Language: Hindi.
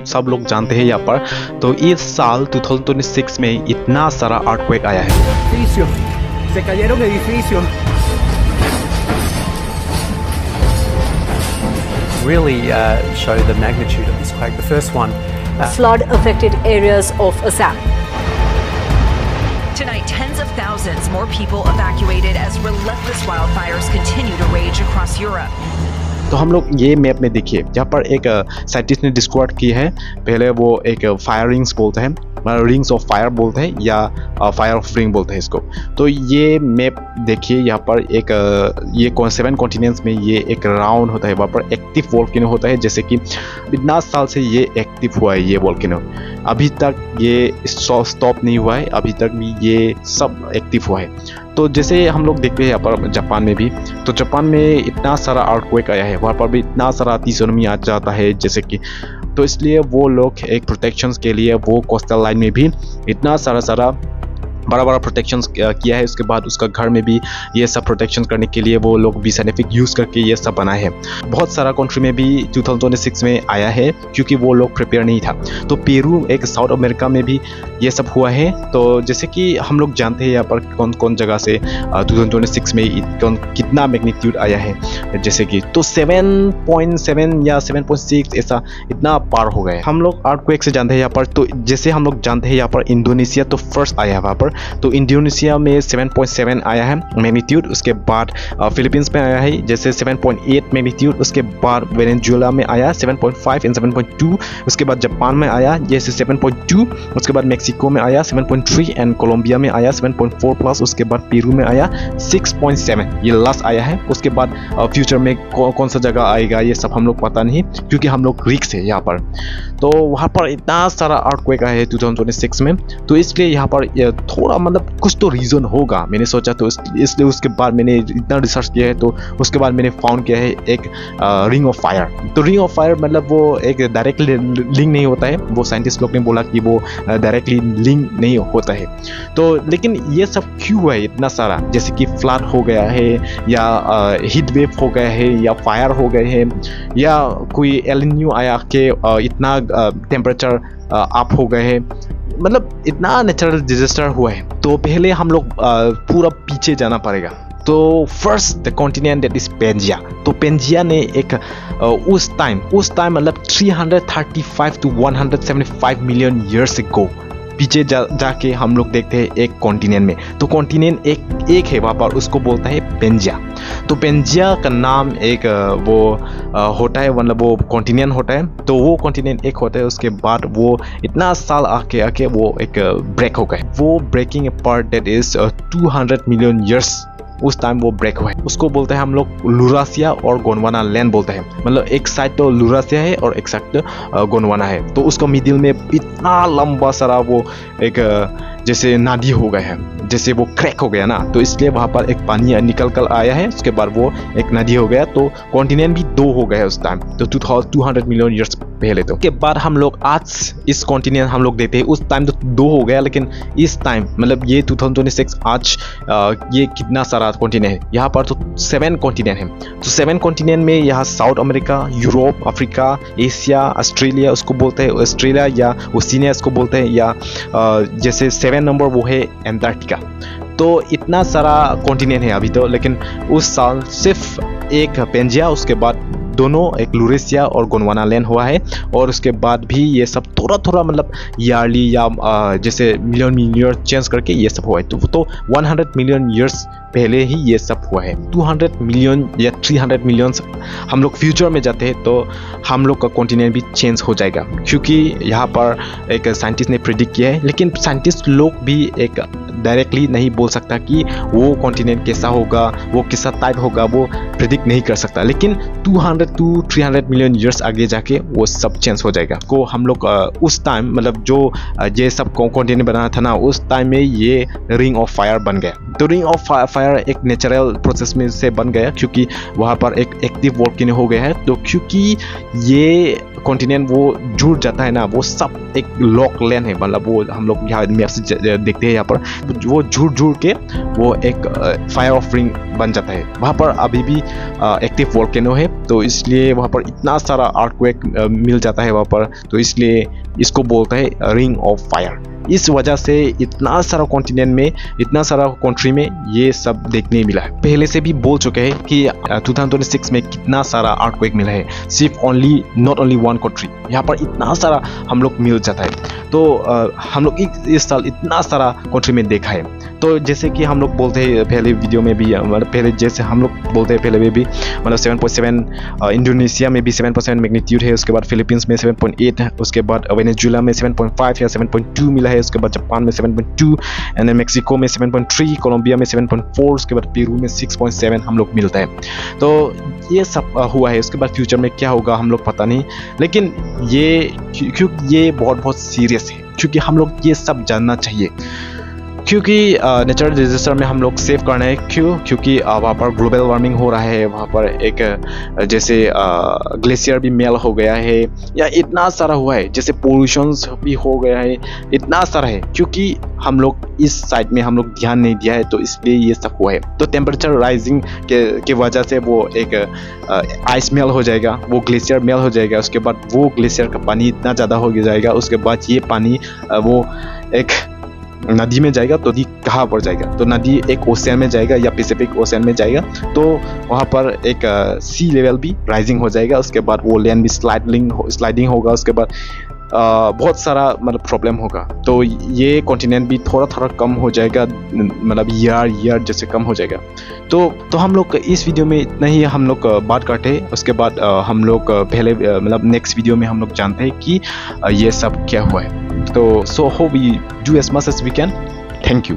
सब लोग जानते हैं यहाँ पर। तो इस साल 2026 में इतना सारा अर्थक्वेक आया है। Se cayeron edificios. Really show the magnitude of this quake. The first one. Flood affected areas of Assam. Tonight, tens of thousands more people evacuated as relentless wildfires continue to rage across Europe. तो हम लोग ये मैप में देखिए, जहाँ पर एक साइंटिस्ट ने डिस्क्राइब की है। पहले वो एक फायर रिंग्स बोलते हैं, रिंग्स ऑफ फायर बोलते हैं, या फायर ऑफ रिंग बोलते हैं इसको। तो ये मैप देखिए, यहाँ पर एक ये 7 कॉन्टिनेंट्स में ये एक राउंड होता है, वहाँ पर एक्टिव वोल्केनो होता है। जैसे कि इतना साल से ये एक्टिव हुआ है ये वोल्केनो, अभी तक ये स्टॉप नहीं हुआ है, अभी तक भी ये सब एक्टिव हुआ है। तो जैसे हम लोग देखते हैं यहाँ पर जापान में भी, तो जापान में इतना सारा अर्थक्वेक आया है, वहाँ पर भी इतना सारा सुनामी आ जाता है जैसे कि। तो इसलिए वो लोग एक प्रोटेक्शंस के लिए वो कोस्टल लाइन में भी इतना सारा बड़ा प्रोटेक्शन किया है। उसके बाद उसका घर में भी ये सब प्रोटेक्शन करने के लिए वो लोग भी साइंटिफिक यूज़ करके ये सब बनाए हैं। बहुत सारा कंट्री में भी 2026 में आया है क्योंकि वो लोग प्रिपेयर नहीं था। तो पेरू एक साउथ अमेरिका में भी ये सब हुआ है। तो जैसे कि हम लोग जानते हैं यहाँ पर कौन कौन जगह से 2026 में कितना मैग्नीट्यूड आया है, जैसे कि तो 7.7 या 7.6 ऐसा इतना पार हो गया है। हम लोग अर्थक्वेक से जानते हैं यहाँ पर। तो जैसे हम लोग जानते हैं यहाँ पर इंडोनेशिया तो फर्स्ट आया है वहाँ पर। तो इंडोनेशिया में 7.7 आया है मैग्नीट्यूड। उसके बाद फिलीपींस में आया है जैसे 7.8 मैग्नीट्यूड। उसके बाद वेनेजुएला में आया 7.5 एंड 7.2। उसके बाद जापान में आया जैसे 7.2। उसके बाद मेक्सिको में आया 7.3 एंड कोलंबिया में आया 7.4 प्लस। उसके बाद पेरू में आया 6.7, ये लास्ट आया है। उसके बाद फ्यूचर में कौन सा जगह आएगा ये सब हम लोग पता नहीं, क्योंकि हम लोग रिक्स है यहाँ पर। तो वहाँ पर इतना सारा अर्थक्वेक आया है 2026 में। तो इसलिए यहाँ पर थोड़ा मतलब कुछ तो रीज़न होगा, मैंने सोचा। तो इसलिए उसके बाद मैंने इतना रिसर्च किया है। तो उसके बाद मैंने फाउंड किया है एक रिंग ऑफ फायर। तो रिंग ऑफ फायर मतलब वो एक डायरेक्टली लिंक नहीं होता है। वो साइंटिस्ट लोग ने बोला कि वो डायरेक्टली लिंक नहीं होता है। तो लेकिन ये सब क्यों है इतना सारा, जैसे कि फ्लड हो गया है, या हीट वेव हो गया है, या फायर हो गए हैं, या कोई एल निनो आया के इतना टेम्परेचर अप हो गए हैं, मतलब इतना नेचुरल डिजास्टर हुआ है। तो पहले हम लोग पूरा पीछे जाना पड़ेगा। तो first the continent that is Pangaea. तो पेंजिया ने एक उस टाइम मतलब 335 to 175 मिलियन ईयर्स अगो पीछे जाके हम लोग देखते हैं एक कॉन्टिनेंट में। तो कॉन्टिनेंट एक है वहाँ पर, उसको बोलता है पेंजिया। तो पेंजिया का नाम एक वो होता है, मतलब वो कॉन्टिनेंट होता है। तो वो कॉन्टिनेंट एक होता है, उसके बाद वो इतना साल आके वो एक ब्रेक हो गए। वो breaking part that is 200 million years उस टाइम वो ब्रेक हुआ है। उसको बोलते हैं हम लोग लुरासिया और गोंडवाना लैंड बोलते हैं। मतलब एक साइड तो लुरासिया है और एक साइड तो गोंडवाना है। तो उसको मिडिल में इतना लंबा सारा वो एक जैसे नदी हो गया है, जैसे वो क्रैक हो गया ना। तो इसलिए वहाँ पर एक पानी निकल कर आया है, उसके बाद वो एक नदी हो गया। तो कॉन्टिनेंट भी दो हो गया है उस टाइम, तो 200 मिलियन ईयर्स पहले। तो उसके बाद हम लोग आज इस कॉन्टिनेंट हम लोग देखते हैं। उस टाइम तो दो हो गया, लेकिन इस टाइम मतलब ये 2026 आज ये कितना सारा कॉन्टिनेंट है। यहाँ पर तो 7 कॉन्टिनेंट है। तो 7 कॉन्टिनेंट में यहाँ south America, Europe, Africa, Asia, Australia उसको बोलते हैं, ऑस्ट्रेलिया या ओशिनिया इसको बोलते हैं, या जैसे 7 नंबर वो है एंटार्क्टिका। तो इतना सारा कॉन्टिनेंट है अभी तो, लेकिन उस साल सिर्फ एक पेंजिया, उसके बाद दोनों एक लुरेसिया और गोंडवाना लैंड हुआ है। और उसके बाद भी ये सब थोड़ा मतलब ईयरली या जैसे मिलियन ईयर चेंज करके ये सब हुआ है। तो 100 मिलियन ईयर्स पहले ही ये सब हुआ है। 200 मिलियन या 300 मिलियन हम लोग फ्यूचर में जाते हैं तो हम लोग का कॉन्टिनेंट भी चेंज हो जाएगा, क्योंकि यहाँ पर एक साइंटिस्ट ने प्रिडिक्ट किया है। लेकिन साइंटिस्ट लोग भी एक डायरेक्टली नहीं बोल सकता कि वो कॉन्टिनेंट कैसा होगा, वो कैसा टाइप होगा, वो प्रिडिक्ट नहीं कर सकता। लेकिन 200 to 300 मिलियन ईयर्स आगे जाके वो सब चेंज हो जाएगा। को हम लोग उस टाइम मतलब जो ये सब कॉन्टिनेंट बनाना था ना, उस टाइम में ये रिंग ऑफ फायर बन गया। तो रिंग ऑफ फायर फायर एक नेचुरल प्रोसेस में से बन गया, क्योंकि वहाँ पर एक एक्टिव वोल्केनो हो गया है। तो क्योंकि ये कॉन्टिनेंट वो जुड़ जाता है ना, वो सब एक लॉक लैंड है, मतलब वो हम लोग यहाँ मैप से देखते हैं, यहाँ पर वो जुड़ के वो एक फायर ऑफ रिंग बन जाता है। वहाँ पर अभी भी एक्टिव वोल्केनो है, तो इसलिए वहाँ पर इतना सारा अर्थक्वेक मिल जाता है वहाँ पर, तो इसलिए इसको बोलता है रिंग ऑफ फायर। इस वजह से इतना सारा कॉन्टिनेंट में, इतना सारा कंट्री में ये सब देखने मिला है। पहले से भी बोल चुके हैं कि 2026 में कितना सारा अर्थक्वेक मिला है, सिर्फ नॉट ओनली वन कंट्री, यहाँ पर इतना सारा हम लोग मिल जाता है। तो हम लोग इस साल इतना सारा कंट्री में देखा है। तो जैसे कि हम लोग बोलते हैं पहले वीडियो में भी, मतलब पहले जैसे हम लोग बोलते हैं पहले में भी, मतलब 7.7 इंडोनेशिया में भी 7.7 मैग्नीट्यूड है, उसके बाद फिलीपींस में 7.8 है, उसके बाद वेनेजुएला में 7.5 या 7.2 मिला है, उसके बाद जापान में 7.2, एंड मेक्सिको में 7.3, कोलंबिया में 7.4, उसके बाद पेरू में 6.7 हम लोग मिलता है। तो ये सब हुआ है। उसके बाद फ्यूचर में क्या होगा हम लोग पता नहीं, लेकिन क्योंकि ये बहुत सीरियस है, क्योंकि हम लोग ये सब जानना चाहिए, क्योंकि नेचुरल डिजास्टर में हम लोग सेव करना है। क्योंकि वहाँ पर ग्लोबल वार्मिंग हो रहा है, वहाँ पर एक जैसे ग्लेशियर भी मेल हो गया है, या इतना सारा हुआ है, जैसे पोल्यूशन भी हो गया है, इतना सारा है, क्योंकि हम लोग इस साइड में हम लोग ध्यान नहीं दिया है, तो इसलिए ये सब हुआ है। तो टेम्परेचर राइजिंग के वजह से वो एक आइस मेल हो जाएगा, वो ग्लेशियर मेल हो जाएगा, उसके बाद वो ग्लेशियर का पानी इतना ज़्यादा हो जाएगा, उसके बाद ये पानी वो एक नदी में जाएगा। तो नदी कहाँ पर जाएगा, तो नदी एक ओशियन में जाएगा या पैसिफिक ओशियन में जाएगा, तो वहाँ पर एक सी लेवल भी राइजिंग हो जाएगा, उसके बाद वो लैंड भी स्लाइडिंग होगा, उसके बाद बहुत सारा मतलब प्रॉब्लम होगा। तो ये कॉन्टिनेंट भी थोड़ा कम हो जाएगा, मतलब ईयर जैसे कम हो जाएगा। तो हम लोग इस वीडियो में इतना ही हम लोग बात करते हैं। उसके बाद हम लोग पहले मतलब नेक्स्ट वीडियो में हम लोग जानते हैं कि ये सब क्या हुआ है। तो so hope we do as much as we can. Thank you.